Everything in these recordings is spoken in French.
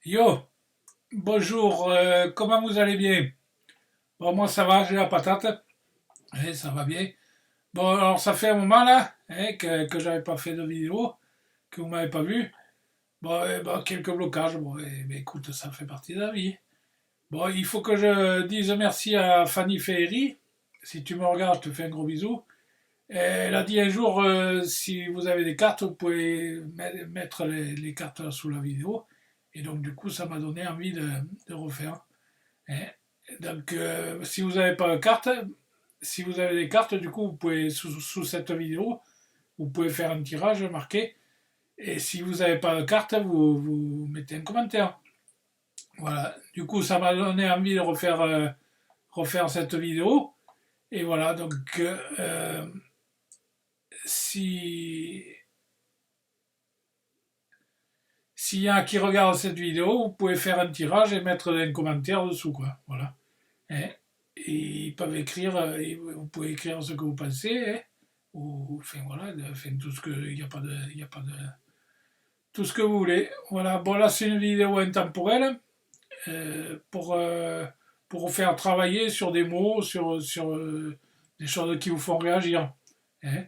Yo, bonjour, comment vous allez bien? Bon, moi ça va, j'ai la patate, ça va bien. Bon, alors ça fait un moment là que j'avais pas fait de vidéo, que vous m'avez pas vu. Bon, bon, quelques blocages, bon, mais écoute, ça fait partie de la vie. Bon, il faut que je dise merci à Fanny Ferry. Si tu me regardes, je te fais un gros bisou. Elle a dit un jour, si vous avez des cartes, vous pouvez mettre les cartes sous la vidéo. Et donc du coup, ça m'a donné envie de refaire. Hein. Donc, si vous n'avez pas de carte, si vous avez des cartes, du coup, vous pouvez, sous cette vidéo, vous pouvez faire un tirage marqué. Et si vous n'avez pas de carte, vous mettez un commentaire. Voilà. Du coup, ça m'a donné envie de refaire cette vidéo. Et voilà, donc, si s'il y a qui regarde cette vidéo, vous pouvez faire un tirage et mettre un commentaire dessous, quoi. Voilà. Hein. Et ils peuvent écrire, vous pouvez écrire ce que vous pensez, hein, ou enfin voilà, enfin, tout ce que, il y a pas de, tout ce que vous voulez. Voilà, bon là c'est une vidéo intemporelle pour vous faire travailler sur des mots, sur des choses qui vous font réagir. Hein.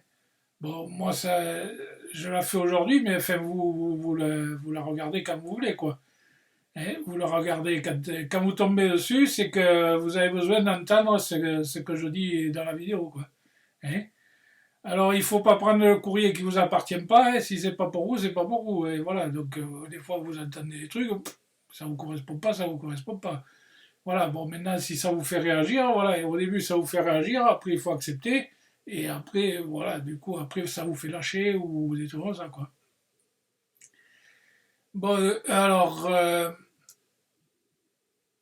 Bon, moi ça, je la fais aujourd'hui, mais enfin vous la regardez comme vous voulez quoi. Hein, vous le regardez quand vous tombez dessus, c'est que vous avez besoin d'entendre ce que je dis dans la vidéo, quoi. Hein. Alors il faut pas prendre le courrier qui vous appartient pas. Hein, si c'est pas pour vous, c'est pas pour vous. Et voilà. Donc des fois vous entendez des trucs, ça vous correspond pas, ça vous correspond pas. Voilà. Bon, maintenant si ça vous fait réagir, voilà. Et au début ça vous fait réagir, après il faut accepter. Et après, voilà, du coup, après ça vous fait lâcher ou des trucs comme ça, quoi. Bon, alors,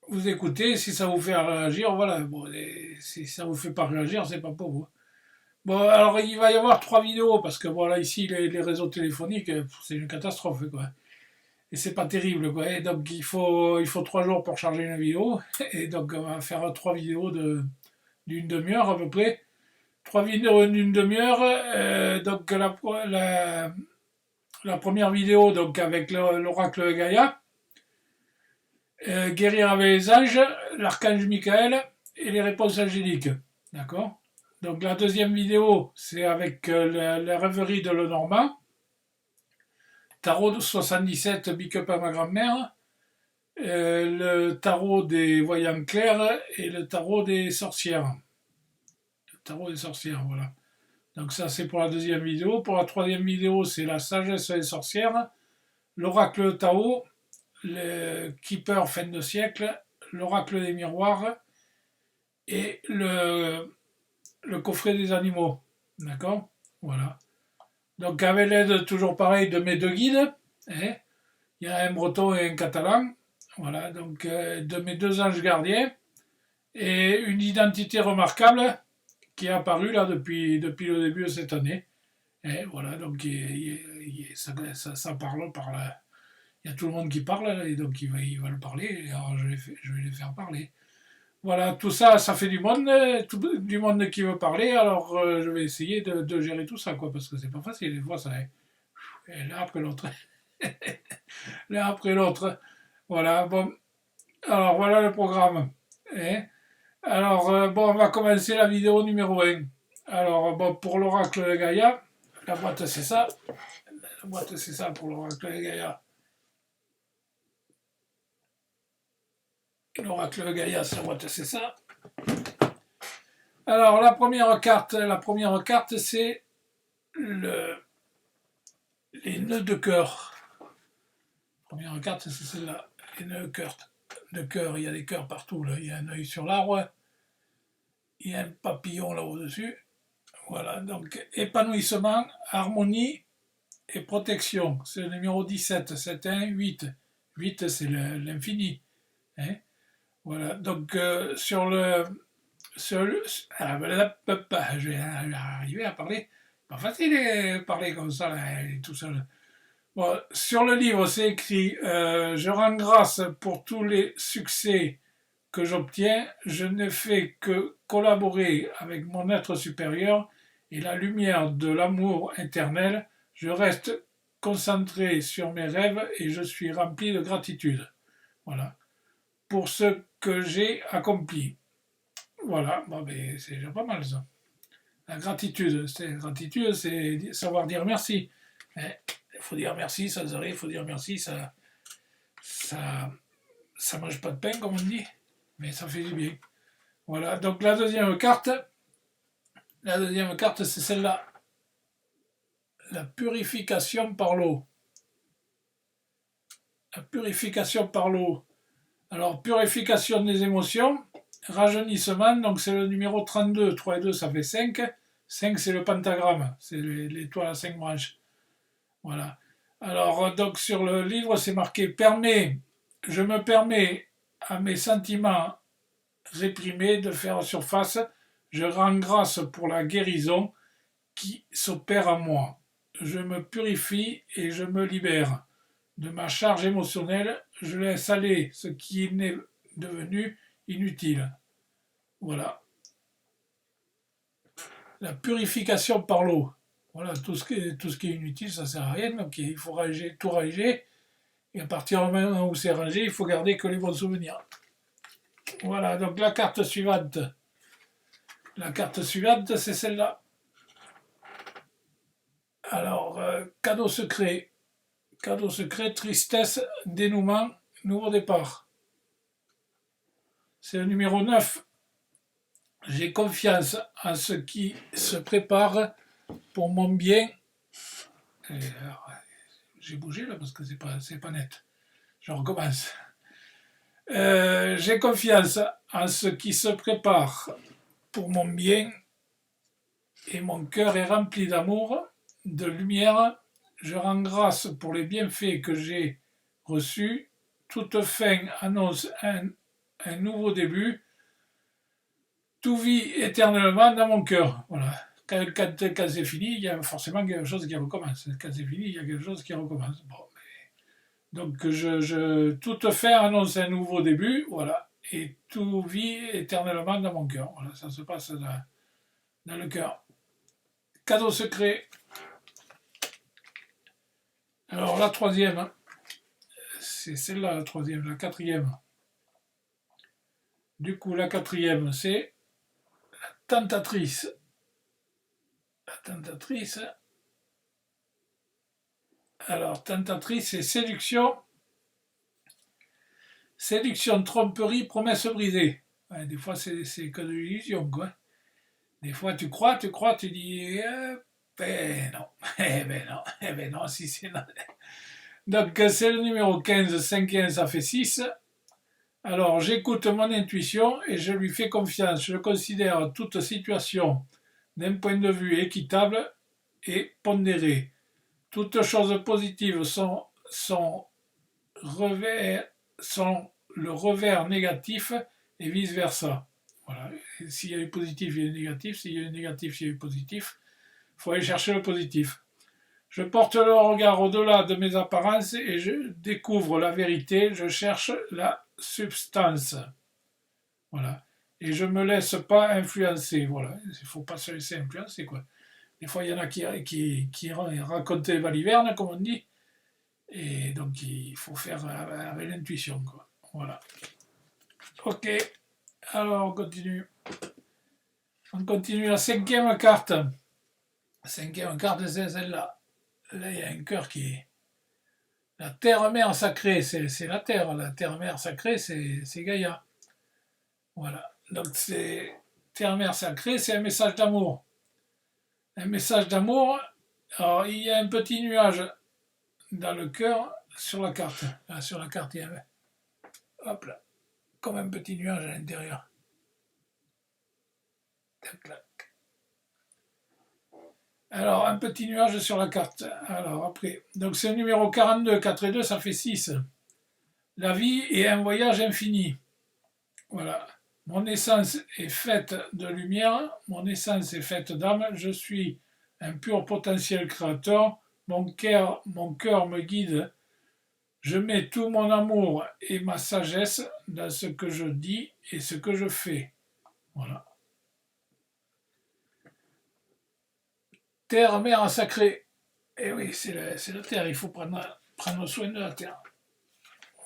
vous écoutez, si ça vous fait réagir, voilà. Bon, et si ça vous fait pas réagir, c'est pas pour vous. Bon, alors il va y avoir trois vidéos parce que voilà, ici les réseaux téléphoniques, c'est une catastrophe, quoi. Et c'est pas terrible, quoi. Et donc il faut 3 jours pour charger une vidéo. Et donc on va faire trois vidéos d'une demi-heure à peu près. Trois vidéos d'une demi-heure. Donc la première vidéo donc avec l'oracle de Gaïa, guérir avec les anges, l'archange Michael et les réponses angéliques. D'accord. Donc la deuxième vidéo, c'est avec la rêverie de Lenormand, tarot de 77, Big Up à ma grand-mère, le tarot des voyants clairs et le tarot des sorcières. Le tarot des sorcières, voilà. Donc ça c'est pour la deuxième vidéo. Pour la troisième vidéo, c'est la sagesse des sorcières, l'oracle Tao, le Keeper fin de siècle, l'oracle des miroirs et le coffret des animaux. D'accord. Voilà. Donc avec l'aide toujours pareil de mes deux guides, hein, il y a un breton et un catalan, voilà, donc de mes deux anges gardiens, et une identité remarquable qui est apparue là depuis le début de cette année. Et voilà, donc ça parle par là. Il y a tout le monde qui parle, et donc il va le parler, alors je vais les faire parler. Voilà, tout ça, ça fait du monde, du monde qui veut parler, alors je vais essayer de gérer tout ça, quoi, parce que c'est pas facile, des fois, ça est l'un après l'autre, l'un après l'autre. Voilà, bon, alors voilà le programme. Hein. Alors, bon, on va commencer la vidéo numéro un. Alors, bon, pour l'oracle de Gaïa, la boîte c'est ça. La boîte c'est ça pour l'oracle de Gaïa. L'oracle de Gaïa, la boîte c'est ça. Alors, la première carte, c'est les nœuds de cœur. La première carte, c'est celle-là. Les nœuds de cœur. Il y a des cœurs partout. Là. Il y a un œil sur l'arbre. Il y a un papillon là au-dessus. Voilà, donc épanouissement, harmonie et protection. C'est le numéro 17, 7, 1, 8. 8, c'est l'infini. Hein. Voilà, donc je vais arriver à parler. Pas facile de parler comme ça, là, tout seul. Bon, sur le livre, c'est écrit je rends grâce pour tous les succès que j'obtiens. Je ne fais que collaborer avec mon être supérieur et la lumière de l'amour éternel. Je reste concentré sur mes rêves et je suis rempli de gratitude. Voilà. Pour ce que j'ai accompli. Voilà, bon, ben, c'est déjà pas mal ça. La gratitude, c'est savoir dire merci. Il faut dire merci, ça se il faut dire merci, ça, ça mange pas de pain, comme on dit, mais ça fait du bien. Voilà, donc la deuxième carte, c'est celle-là. La purification par l'eau. La purification par l'eau. Alors, purification des émotions, rajeunissement, donc c'est le numéro 32. 3 et 2, ça fait 5. 5, c'est le pentagramme, c'est l'étoile à 5 branches. Voilà. Alors, donc sur le livre, c'est marqué je me permets à mes sentiments réprimés de faire surface, je rends grâce pour la guérison qui s'opère en moi. Je me purifie et je me libère de ma charge émotionnelle, je laisse aller ce qui est devenu inutile. Voilà. La purification par l'eau. Voilà, tout ce qui est inutile, ça sert à rien. Donc il faut tout ranger. Et à partir du moment où c'est rangé, il faut garder que les bons souvenirs. Voilà, donc la carte suivante. La carte suivante, c'est celle-là. Alors, cadeau secret. Cadeau secret, tristesse, dénouement, nouveau départ. C'est le numéro 9. J'ai confiance en ce qui se prépare pour mon bien. J'ai bougé là parce que c'est pas net. Je recommence. J'ai confiance en ce qui se prépare pour mon bien et mon cœur est rempli d'amour, de lumière. Je rends grâce pour les bienfaits que j'ai reçus. Toute fin annonce un nouveau début. Tout vit éternellement dans mon cœur. Voilà. Quand c'est fini, il y a forcément quelque chose qui recommence. Quand c'est fini, il y a quelque chose qui recommence. Bon. Donc, toute fin annonce un nouveau début, voilà. Et tout vit éternellement dans mon cœur. Voilà, ça se passe dans le cœur. Cadeau secret. Alors, la troisième, c'est celle-là, la troisième. La quatrième. Du coup, la quatrième, c'est la tentatrice. La tentatrice. Alors, tentatrice, c'est séduction. Séduction, tromperie, promesse brisée. Ouais, des fois, c'est que de l'illusion, quoi. Des fois, tu dis, ben non, eh ben non, si c'est non. Donc, c'est le numéro 15, 5 15, ça fait 6. Alors, j'écoute mon intuition et je lui fais confiance. Je considère toute situation d'un point de vue équitable et pondéré. Toutes choses positives sont le revers négatif et vice-versa. Voilà. S'il y a du positif, il y a du négatif. S'il y a du négatif, il y a du positif. Il faut aller chercher le positif. Je porte le regard au-delà de mes apparences et je découvre la vérité. Je cherche la substance. Voilà. Et je ne me laisse pas influencer. Voilà. Il ne faut pas se laisser influencer, quoi. Des fois, il y en a qui racontent les balivernes, comme on dit. Et donc, il faut faire avec l'intuition, quoi. Voilà. Ok. Alors, on continue. On continue la cinquième carte. La cinquième carte, c'est celle-là. Là, il y a un cœur qui est. La terre-mère sacrée, c'est la terre. La terre-mère sacrée, c'est Gaïa. Voilà. Donc, c'est terre-mère sacrée, c'est un message d'amour. Un message d'amour. Alors, il y a un petit nuage dans le cœur sur la carte. Là, sur la carte, il y a hop là, comme un petit nuage à l'intérieur. Tac, là. Alors, un petit nuage sur la carte. Alors, après. Donc, c'est le numéro 42. 4 et 2, ça fait 6. La vie est un voyage infini. Voilà. Mon essence est faite de lumière. Mon essence est faite d'âme. Je suis un pur potentiel créateur. Mon cœur me guide. Je mets tout mon amour et ma sagesse dans ce que je dis et ce que je fais. Voilà. Terre, mer sacrée. Eh oui, c'est la terre, il faut prendre soin de la terre.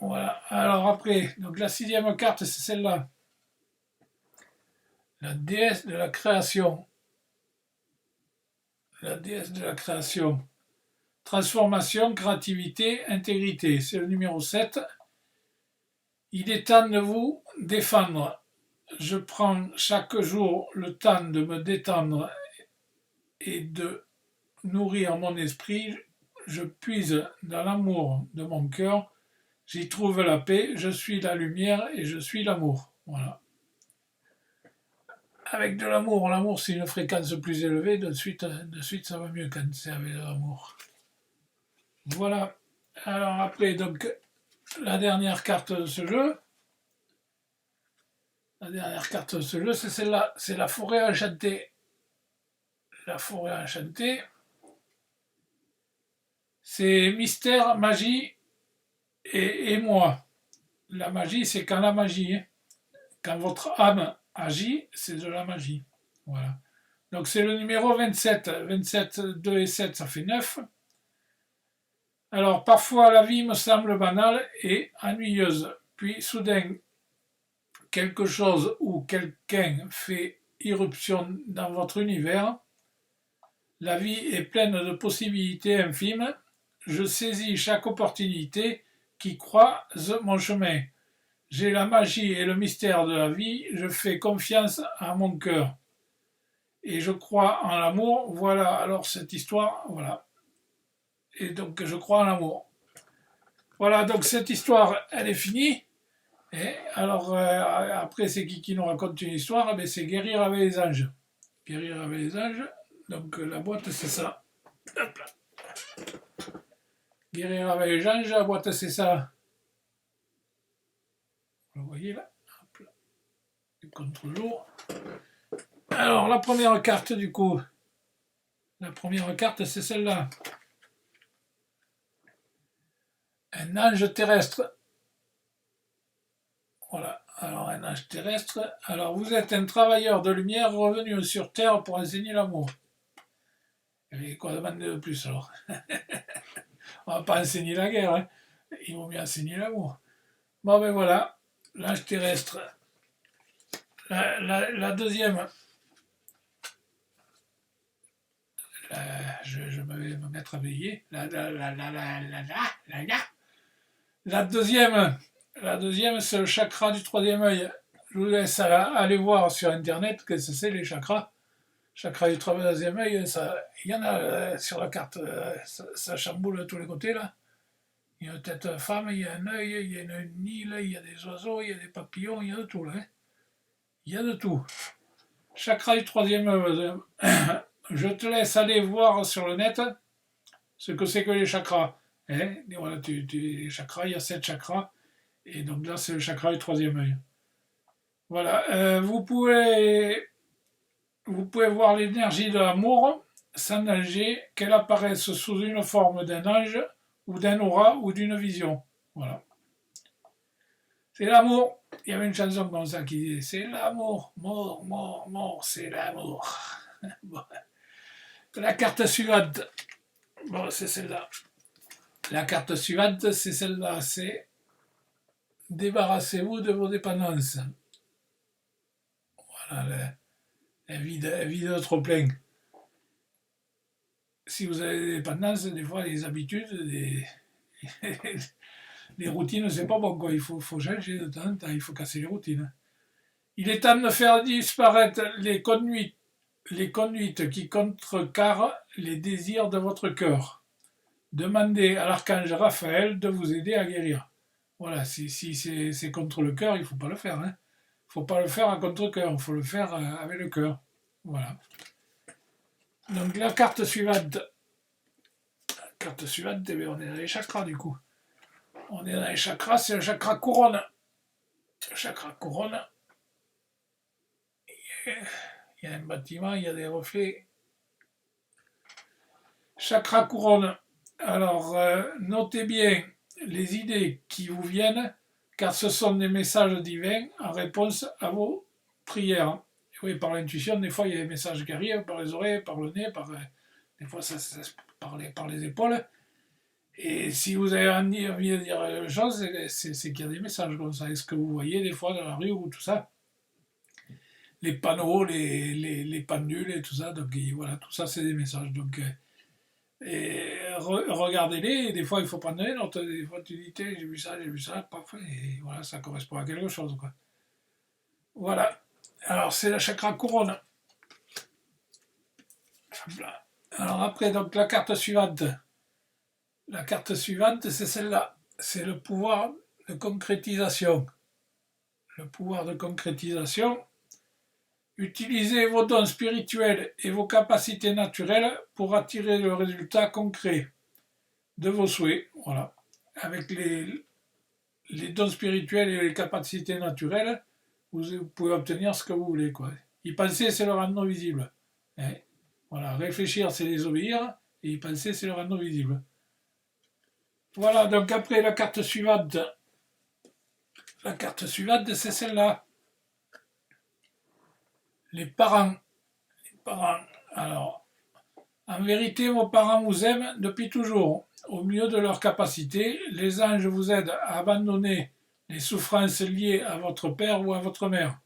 Voilà. Alors après, donc la sixième carte, c'est celle-là. La déesse de la création. La déesse de la création. Transformation, créativité, intégrité. C'est le numéro 7. Il est temps de vous défendre. Je prends chaque jour le temps de me détendre et de nourrir mon esprit. Je puise dans l'amour de mon cœur. J'y trouve la paix. Je suis la lumière et je suis l'amour. Voilà. Avec de l'amour, l'amour c'est une fréquence plus élevée, de suite ça va mieux quand c'est avec de l'amour. Voilà. Alors après, donc, la dernière carte de ce jeu, c'est celle-là, c'est la forêt enchantée. La forêt enchantée, c'est mystère, magie et moi. La magie, c'est quand la magie, hein. Quand votre âme agit, c'est de la magie. Voilà. Donc c'est le numéro 27. 27, 2 et 7, ça fait 9. Alors parfois la vie me semble banale et ennuyeuse. Puis soudain, quelque chose ou quelqu'un fait irruption dans votre univers. La vie est pleine de possibilités infimes. Je saisis chaque opportunité qui croise mon chemin. J'ai la magie et le mystère de la vie. Je fais confiance à mon cœur. Et je crois en l'amour. Voilà, alors cette histoire, voilà. Et donc je crois en l'amour. Voilà, donc cette histoire, elle est finie. Et alors, après, c'est qui nous raconte une histoire? Eh c'est Guérir avec les anges. Guérir avec les anges. Donc, la boîte, c'est ça. Hop là. Guérir avec les anges, la boîte, c'est ça. Vous voyez là? Hop là. Contre-jour. Alors, la première carte, du coup. La première carte, c'est celle-là. Un ange terrestre. Voilà. Alors, un ange terrestre. Alors, vous êtes un travailleur de lumière revenu sur Terre pour enseigner l'amour. Et quoi demander de plus alors? On va pas enseigner la guerre, hein. Il vaut mieux enseigner l'amour. Bon ben voilà, l'ange terrestre. La deuxième, je vais me mettre à veiller. La deuxième, c'est le chakra du troisième œil. Je vous laisse aller voir sur internet que c'est les chakras. Chakra du troisième œil, il y en a sur la carte, ça chamboule de tous les côtés là. Il y a une tête femme, il y a un œil, il y a une nid, il y a des oiseaux, il y a des papillons, il y a de tout là. Hein. Il y a de tout. Chakra du troisième œil. Je te laisse aller voir sur le net ce que c'est que les chakras. Hein. Et voilà, les chakras, il y a 7 chakras. Et donc là, c'est le chakra du troisième œil. Voilà. Vous pouvez voir l'énergie de l'amour sans danger, qu'elle apparaisse sous une forme d'un ange ou d'un aura ou d'une vision. Voilà. C'est l'amour. Il y avait une chanson comme ça qui disait c'est l'amour, mort, mort, mort, c'est l'amour. Bon. La carte suivante. Bon, c'est celle-là. La carte suivante, c'est celle-là. C'est débarrassez-vous de vos dépendances. Voilà, la vie de trop plein. Si vous avez des dépendances, des fois, les habitudes, les routines, c'est pas bon, quoi. Il faut changer de temps en temps, il faut casser les routines. Il est temps de faire disparaître les conduites qui contrecarrent les désirs de votre cœur. Demandez à l'archange Raphaël de vous aider à guérir. Voilà, si c'est contre le cœur, il ne faut pas le faire. Hein. Il ne faut pas le faire à contre-cœur, il faut le faire avec le cœur. Voilà. Donc la carte suivante. La carte suivante, eh bien, on est dans les chakras du coup. On est dans les chakras, c'est le chakra couronne. Le chakra couronne. Il y a un bâtiment, il y a des reflets. Chakra couronne. Alors, notez bien les idées qui vous viennent, car ce sont des messages divins en réponse à vos prières. Et oui, par l'intuition, des fois, il y a des messages qui arrivent par les oreilles, par le nez, des fois, par les épaules. Et si vous avez envie de dire la chose, c'est qu'il y a des messages comme ça. Est-ce que vous voyez des fois dans la rue ou tout ça, les panneaux, les pendules et tout ça, donc voilà, tout ça c'est des messages. Donc regardez-les, et des fois il faut prendre des notes, des fois tu dis j'ai vu ça, parfait, et voilà, ça correspond à quelque chose, quoi. Voilà. Alors c'est la chakra couronne. Alors après, donc la carte suivante. La carte suivante, c'est celle-là. C'est le pouvoir de concrétisation. Le pouvoir de concrétisation. Utilisez vos dons spirituels et vos capacités naturelles pour attirer le résultat concret de vos souhaits. Voilà. Avec les dons spirituels et les capacités naturelles, vous pouvez obtenir ce que vous voulez, quoi. Y penser, c'est le rendre visible. Hein. Voilà. Réfléchir, c'est les obéir. Et y penser, c'est le rendre visible. Voilà, donc après la carte suivante. La carte suivante, c'est celle-là. Les parents. Les parents. Alors, en vérité, vos parents vous aiment depuis toujours. Au mieux de leurs capacités, les anges vous aident à abandonner les souffrances liées à votre père ou à votre mère.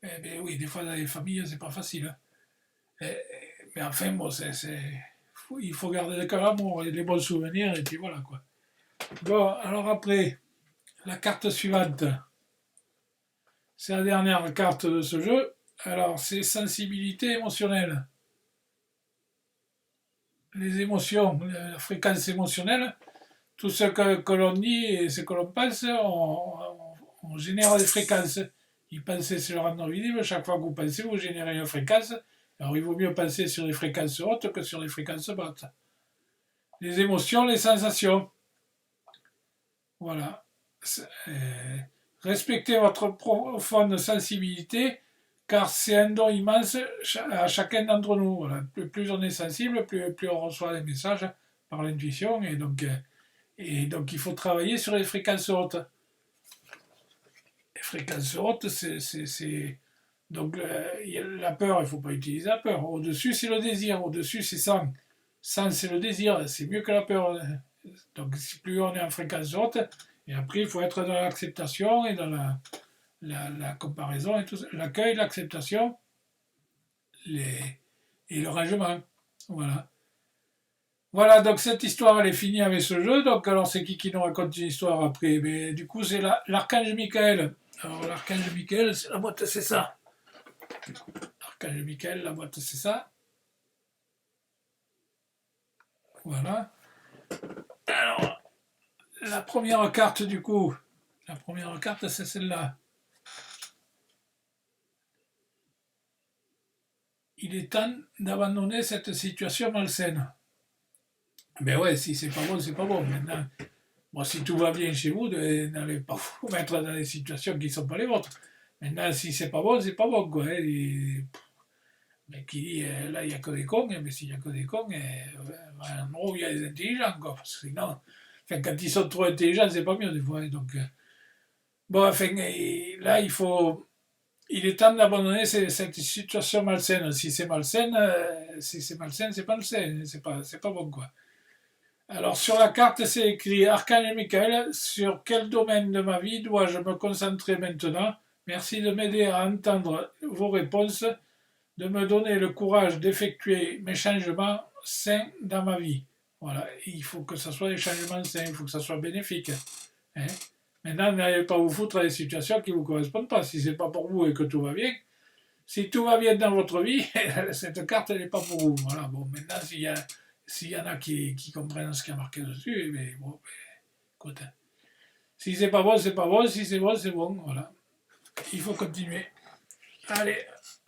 Eh bien oui, des fois dans les familles, c'est pas facile. Mais enfin, bon, il faut garder le cœur l'amour et les bons souvenirs, et puis voilà, quoi. Bon, alors après, la carte suivante. C'est la dernière carte de ce jeu. Alors, c'est sensibilité émotionnelle. Les émotions, la fréquence émotionnelle, tout ce que l'on dit et ce que l'on pense, on génère des fréquences. Y penser, c'est le rendre visible. Chaque fois que vous pensez, vous générez une fréquence. Alors, il vaut mieux penser sur les fréquences hautes que sur les fréquences basses. Les émotions, les sensations. Voilà. Respectez votre profonde sensibilité, car c'est un don immense à chacun d'entre nous. Voilà. Plus on est sensible, plus on reçoit des messages par l'intuition, et donc il faut travailler sur les fréquences hautes. Les fréquences hautes, donc la peur, il ne faut pas utiliser la peur. Au-dessus, c'est le désir. Au-dessus, c'est sang. Sang, c'est le désir. C'est mieux que la peur. Donc, plus on est en fréquence haute, et après, il faut être dans l'acceptation et dans la comparaison et tout ça. L'accueil, l'acceptation et le rangement. Voilà. Voilà, donc cette histoire, elle est finie avec ce jeu. Donc, alors, c'est qui nous raconte une histoire après? Mais du coup, c'est l'archange Michael. Alors, l'archange Michael, la boîte, c'est ça. L'archange Michael, la boîte, c'est ça. Voilà. Alors, la première carte, du coup, la première carte, c'est celle-là. Il est temps d'abandonner cette situation malsaine. Ben ouais, si c'est pas bon, c'est pas bon. Maintenant, bon, si tout va bien chez vous, n'allez pas vous mettre dans des situations qui ne sont pas les vôtres. Maintenant, si c'est pas bon, c'est pas bon, quoi. Mais qui dit, là, il n'y a que des cons, mais s'il n'y a que des cons, en gros, il y a des intelligents, quoi. Parce que sinon, enfin, quand ils sont trop intelligents, c'est pas mieux, des fois. Donc, bon, enfin, là, il est temps d'abandonner cette situation malsaine. Si c'est malsaine, c'est pas malsaine, c'est pas bon, quoi. Alors sur la carte, c'est écrit Archange Michael, sur quel domaine de ma vie dois-je me concentrer maintenant? Merci de m'aider à entendre vos réponses, de me donner le courage d'effectuer mes changements sains dans ma vie. Voilà, il faut que ce soit des changements sains, il faut que ça soit bénéfique. Hein. Maintenant, n'allez pas vous foutre à des situations qui ne vous correspondent pas. Si ce n'est pas pour vous et que tout va bien, si tout va bien dans votre vie, cette carte, elle n'est pas pour vous. Voilà, bon, maintenant, s'il y en a qui comprennent ce qui a marqué dessus, mais bon, écoute, si c'est pas bon, c'est pas bon, si c'est bon, c'est bon, voilà. Il faut continuer. Allez,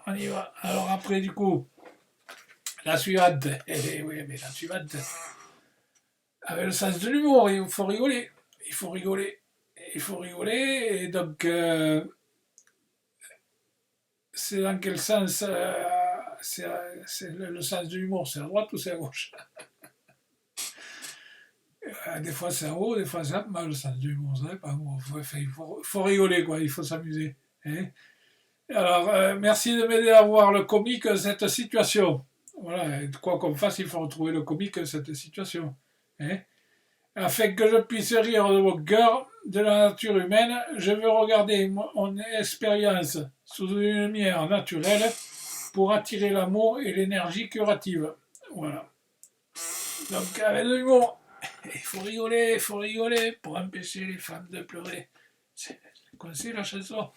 on y va. Alors après, du coup, la suivante, oui, mais la suivante, avec le sens de l'humour, il faut rigoler. Il faut rigoler. Il faut rigoler, et donc, c'est dans quel sens c'est le sens de l'humour, c'est à droite ou c'est à gauche? Des fois c'est en haut, des fois c'est en bas, le sens de l'humour, c'est pas bon. Faut rigoler, quoi, il faut s'amuser. Hein. Alors, merci de m'aider à voir le comique de cette situation. Voilà, quoi qu'on fasse, il faut retrouver le comique de cette situation. Hein. afin que je puisse rire de vos cœurs, de la nature humaine. Je veux regarder mon expérience sous une lumière naturelle pour attirer l'amour et l'énergie curative. Voilà. Donc avec de l'humour, il faut rigoler pour empêcher les femmes de pleurer. C'est quoi, c'est la chanson?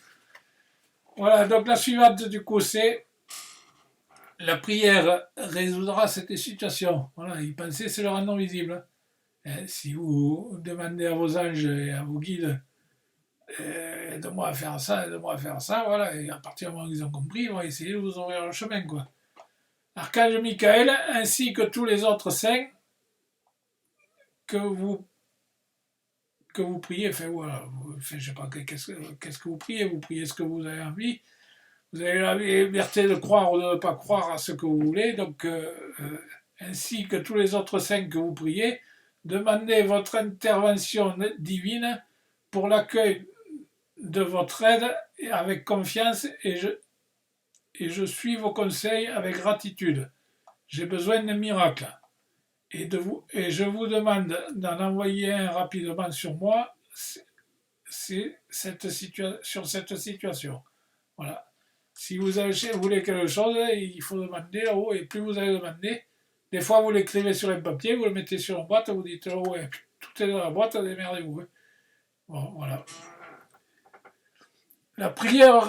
Voilà, donc la suivante du coup c'est la prière résoudra cette situation. Voilà, y penser c'est le rendre visible. Si vous demandez à vos anges et à vos guides aide-moi à faire ça, aide-moi à faire ça, voilà, et à partir du moment où ils ont compris, ils vont essayer de vous ouvrir le chemin, quoi. Archange Michael, ainsi que tous les autres saints que vous priez, enfin voilà, enfin, je sais pas, qu'est-ce que vous priez? Vous priez ce que vous avez envie. Vous avez la liberté de croire ou de ne pas croire à ce que vous voulez, donc ainsi que tous les autres saints que vous priez, demandez votre intervention divine pour l'accueil de votre aide avec confiance et je suis vos conseils avec gratitude. J'ai besoin d'un miracle et je vous demande d'en envoyer un rapidement sur moi sur cette situation. Voilà. Si vous voulez quelque chose, il faut demander là-haut, et plus vous allez demander, des fois vous l'écrivez sur un papier, vous le mettez sur une boîte, vous dites là-haut, ouais, tout est dans la boîte, démerdez-vous. Bon, voilà. La prière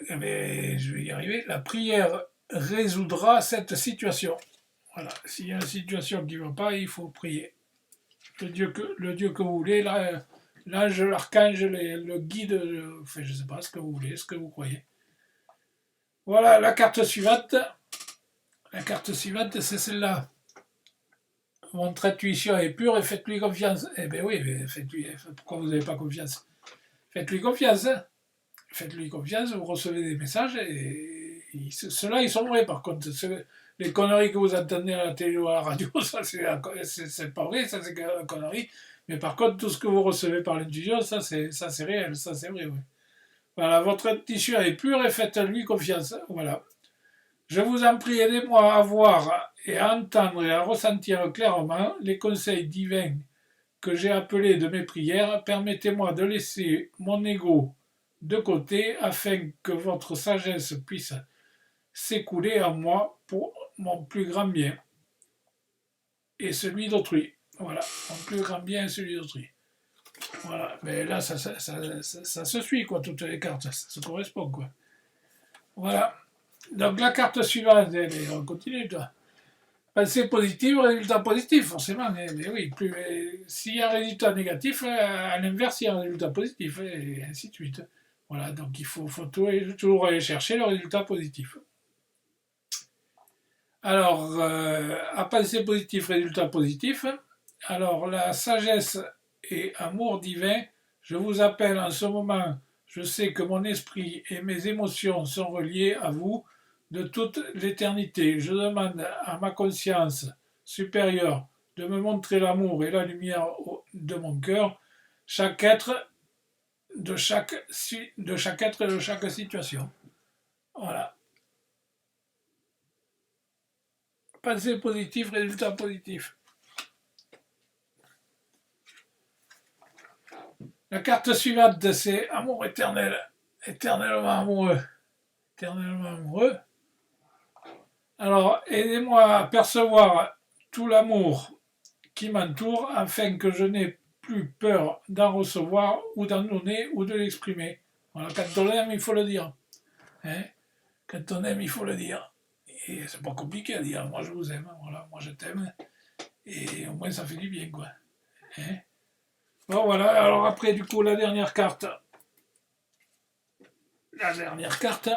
je vais y arriver, la prière résoudra cette situation. Voilà. S'il y a une situation qui ne va pas, il faut prier. Le Dieu que vous voulez, l'ange, l'archange, le guide, enfin, je ne sais pas ce que vous voulez, ce que vous croyez. Voilà la carte suivante. La carte suivante, c'est celle-là. Votre intuition est pure et faites-lui confiance. Eh bien oui, mais pourquoi vous n'avez pas confiance? Faites-lui confiance. Hein. Faites-lui confiance, vous recevez des messages et ceux-là, ils sont vrais par contre. Les conneries que vous entendez à la télé ou à la radio, ça c'est pas vrai, ça c'est une connerie. Mais par contre, tout ce que vous recevez par l'intuition, ça c'est réel, ça c'est vrai. Oui. Voilà, votre intuition est pure et faites-lui confiance. Voilà. Je vous en prie, aidez-moi à voir et à entendre et à ressentir clairement les conseils divins que j'ai appelés de mes prières. Permettez-moi de laisser mon ego de côté afin que votre sagesse puisse s'écouler en moi pour mon plus grand bien et celui d'autrui. Voilà, mon plus grand bien et celui d'autrui. Voilà, mais là, ça se suit, quoi, toutes les cartes, ça se correspond, quoi. Voilà. Donc la carte suivante, on continue, toi. Pensée positive, résultat positif, forcément. Mais oui, s'il y a un résultat négatif, à l'inverse, il y a un résultat positif, et ainsi de suite. Voilà, donc il faut toujours aller chercher le résultat positif. Alors, à pensée positif, résultat positif. Alors, la sagesse et amour divin, je vous appelle en ce moment, je sais que mon esprit et mes émotions sont reliés à vous de toute l'éternité. Je demande à ma conscience supérieure de me montrer l'amour et la lumière de mon cœur, chaque être de chaque être et de chaque situation. Voilà. Pensée positive, résultat positif. La carte suivante, c'est amour éternel, éternellement amoureux, éternellement amoureux. Alors, aidez-moi à percevoir tout l'amour qui m'entoure afin que je n'ai plus peur d'en recevoir ou d'en donner ou de l'exprimer. Voilà, quand on aime, il faut le dire. Hein, quand on aime, il faut le dire. Et c'est pas compliqué à dire. Moi, je vous aime. Voilà, moi, je t'aime. Et au moins, ça fait du bien, quoi. Hein. Bon, voilà. Alors après, du coup, la dernière carte. La dernière carte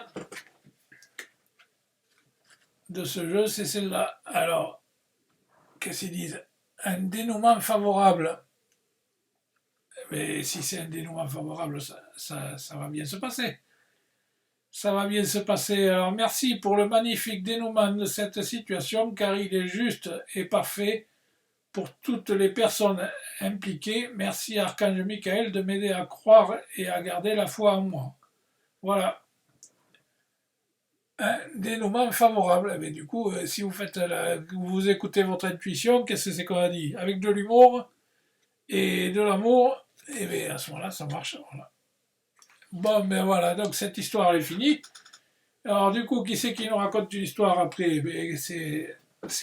de ce jeu, c'est celle-là. Alors, qu'est-ce qu'ils disent? Un dénouement favorable. Mais si c'est un dénouement favorable, ça va bien se passer. Ça va bien se passer. Alors merci pour le magnifique dénouement de cette situation, car il est juste et parfait pour toutes les personnes impliquées. Merci Archange Michael de m'aider à croire et à garder la foi en moi. Voilà. Un dénouement favorable. Mais du coup, si vous écoutez votre intuition, qu'est-ce que c'est qu'on a dit? Avec de l'humour, et de l'amour, et bien à ce moment-là, ça marche. Voilà. Bon, ben voilà, donc cette histoire elle est finie. Alors du coup, qui c'est qui nous raconte une histoire après? Ben, c'est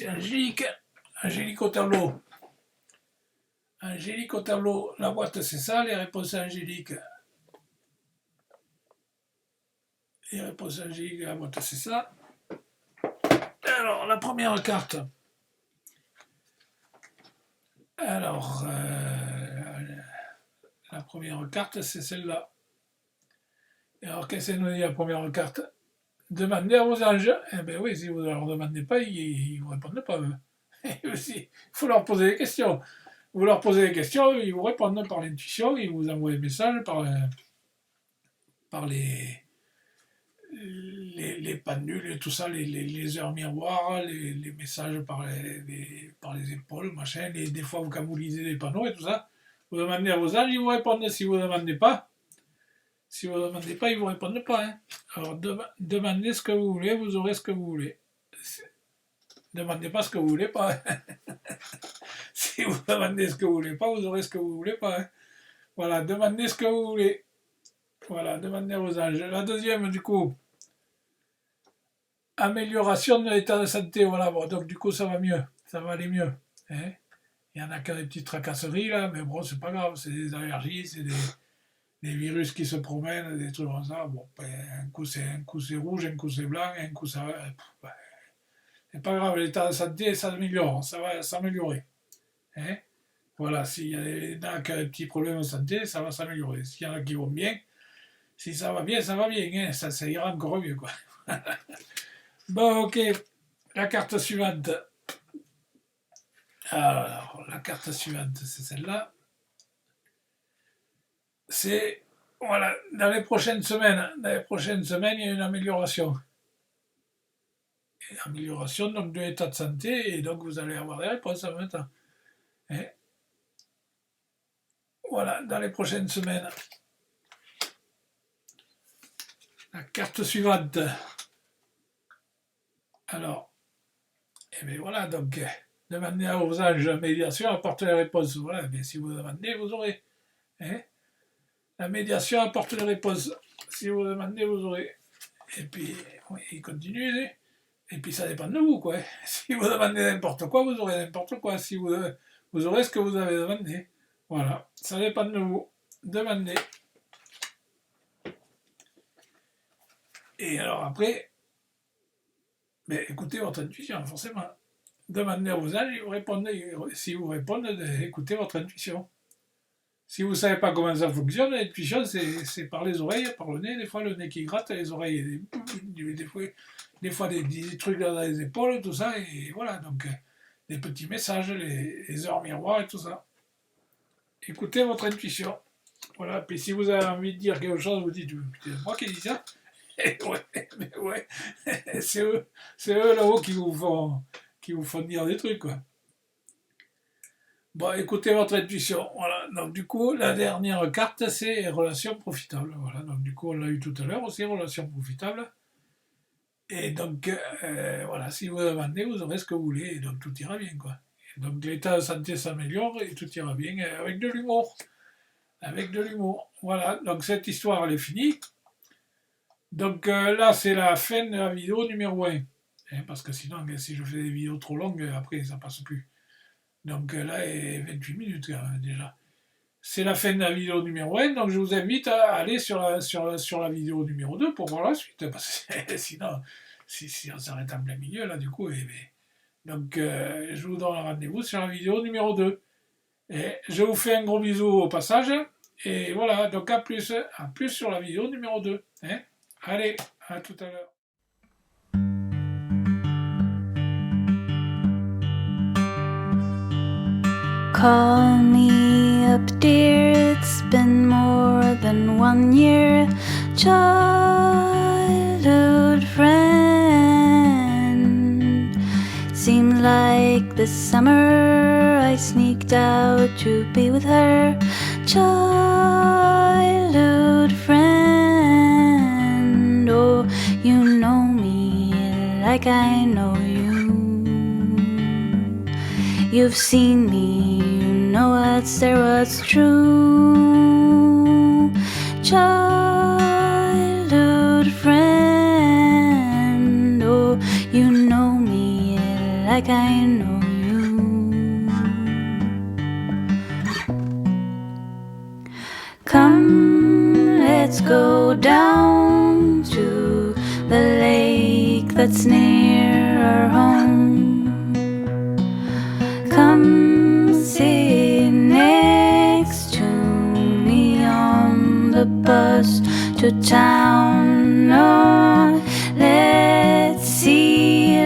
Angélique. Angélique au tableau. Angélique au tableau. La boîte c'est ça, les réponses à Angélique. Les réponses à Angélique, la boîte c'est ça. Alors, la première carte. Alors, la première carte, c'est celle-là. Alors, qu'est-ce que nous dit la première carte? Demandez à vos anges. Eh bien oui, si vous ne leur demandez pas, ils ne vous répondent pas. Il faut leur poser des questions. Vous leur posez des questions, ils vous répondent par l'intuition, ils vous envoient des messages par les pendules et tout ça, les heures miroirs, les messages par les épaules, machin, des fois quand vous lisez les panneaux et tout ça, vous demandez à vos anges, ils vous répondent. Si vous ne demandez pas, ils ne vous répondent pas. Hein. Alors demandez ce que vous voulez, vous aurez ce que vous voulez. Demandez pas ce que vous voulez pas. Hein. Si vous demandez ce que vous voulez pas, vous aurez ce que vous voulez pas. Hein. Voilà, demandez ce que vous voulez. Voilà, demandez à vos anges. La deuxième, du coup, amélioration de l'état de santé. Voilà, bon, donc du coup, ça va mieux. Ça va aller mieux. Hein. Il y en a qui ont des petites tracasseries, là, mais bon, c'est pas grave. C'est des allergies, c'est des virus qui se promènent, des trucs comme ça. Bon, ben, un coup c'est rouge, un coup c'est blanc, un coup ça... Ben, c'est pas grave, l'état de santé s'améliore. Ça va s'améliorer. Hein. Voilà, s'il y en a qui ont des petits problèmes de santé, ça va s'améliorer. S'il y en a qui vont bien, si ça va bien, ça va bien. Hein. Ça ira encore mieux, quoi. Bon, ok. La carte suivante. Alors, la carte suivante, c'est celle-là. C'est, voilà, dans les prochaines semaines, il y a une amélioration. Une amélioration donc, de l'état de santé, et donc vous allez avoir des réponses en même temps. Hein. Voilà, dans les prochaines semaines. La carte suivante. Alors, et bien voilà, donc, demandez à vos anges la médiation, apporte les réponses. Voilà, bien si vous demandez, vous aurez. Hein. La médiation apporte les réponses. Si vous demandez, vous aurez. Et puis, oui, il continue. Et puis, ça dépend de vous, quoi. Si vous demandez n'importe quoi, vous aurez n'importe quoi. Si vous aurez ce que vous avez demandé. Voilà, ça dépend de vous. Demandez. Et alors après, ben, écoutez votre intuition, forcément. Demandez à vos anges, ils vous répondent. Si vous répondent, écoutez votre intuition. Si vous ne savez pas comment ça fonctionne, l'intuition, c'est par les oreilles, par le nez, des fois le nez qui gratte, les oreilles, des fois des trucs dans les épaules, tout ça, et voilà, donc des petits messages, les heures miroirs et tout ça. Écoutez votre intuition. Voilà, puis si vous avez envie de dire quelque chose, vous dites, c'est moi qui dis ça. Et ouais, c'est eux là-haut qui vous font dire des trucs, quoi. Bon, écoutez votre intuition. Voilà. Donc, du coup, la dernière carte, c'est relations profitables. Voilà. Donc, du coup, on l'a eu tout à l'heure aussi, relations profitables. Et donc, voilà, si vous demandez, vous aurez ce que vous voulez. Et donc, tout ira bien, quoi. Et donc, l'état de santé s'améliore et tout ira bien avec de l'humour. Avec de l'humour. Voilà. Donc, cette histoire, elle est finie. Donc, là, c'est la fin de la vidéo numéro 1. Hein, parce que sinon, si je fais des vidéos trop longues, après, ça passe plus. Donc là, il est 28 minutes déjà. C'est la fin de la vidéo numéro 1, donc je vous invite à aller sur la vidéo numéro 2 pour voir la suite, parce que sinon, si on s'arrête en plein milieu, là, du coup, donc je vous donne rendez-vous sur la vidéo numéro 2. Et je vous fais un gros bisou au passage, et voilà, donc à plus sur la vidéo numéro 2. Hein. Allez, à tout à l'heure. Call me up, dear, it's been more than 1 year. Childhood friend. Seemed like this summer I sneaked out to be with her. Childhood friend. Oh, you know me like I know you. You've seen me, you know that's there what's true. Childhood friend, oh, you know me like I know you. Come, let's go down to the lake that's near our home. Come sit next to me on the bus to town. Oh, let's see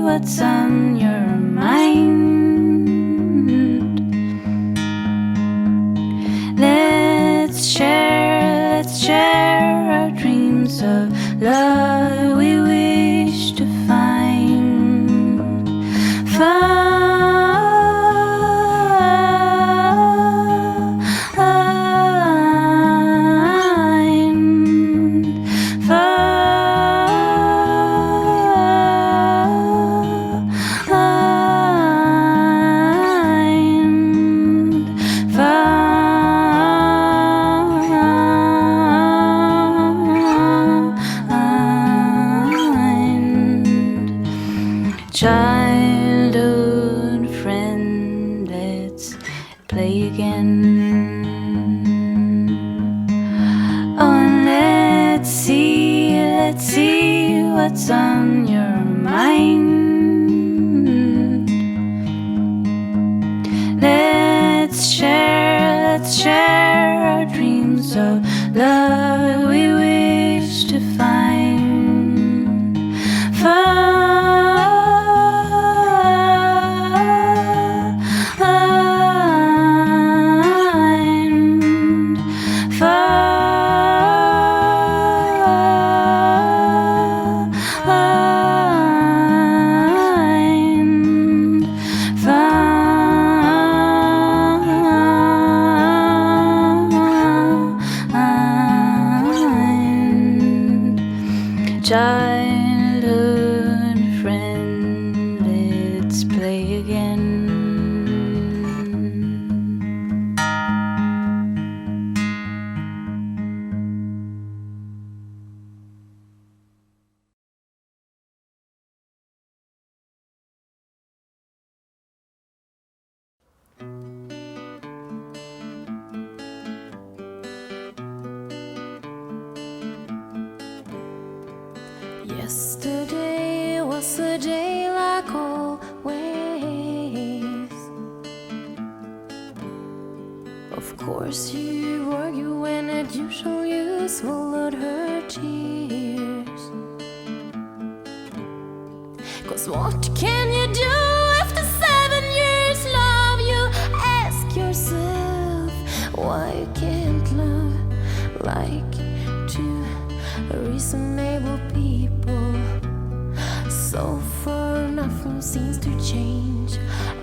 what's on your mind. Let's share our dreams of love we wish to find. Childhood friend, let's play again. Oh, and let's see what's on your mind. Let's share our dreams of love we wish to find. Childhood friend, let's play again. Yesterday was a day like always. Of course you argue when as usual you swallowed her tears. 'Cause what can you do after 7 years love? You ask yourself why you can't love like two reasonable people. So far nothing seems to change,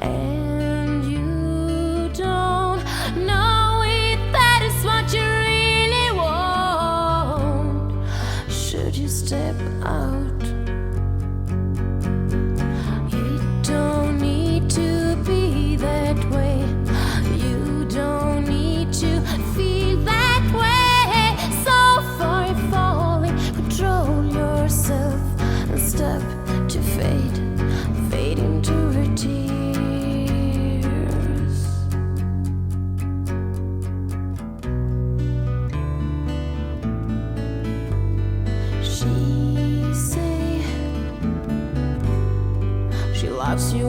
and you don't know if that is what you really want. Should you step out? It don't need to be that way. You don't need to feel that way. So far falling, control yourself and step to fade into her tears. She say she loves you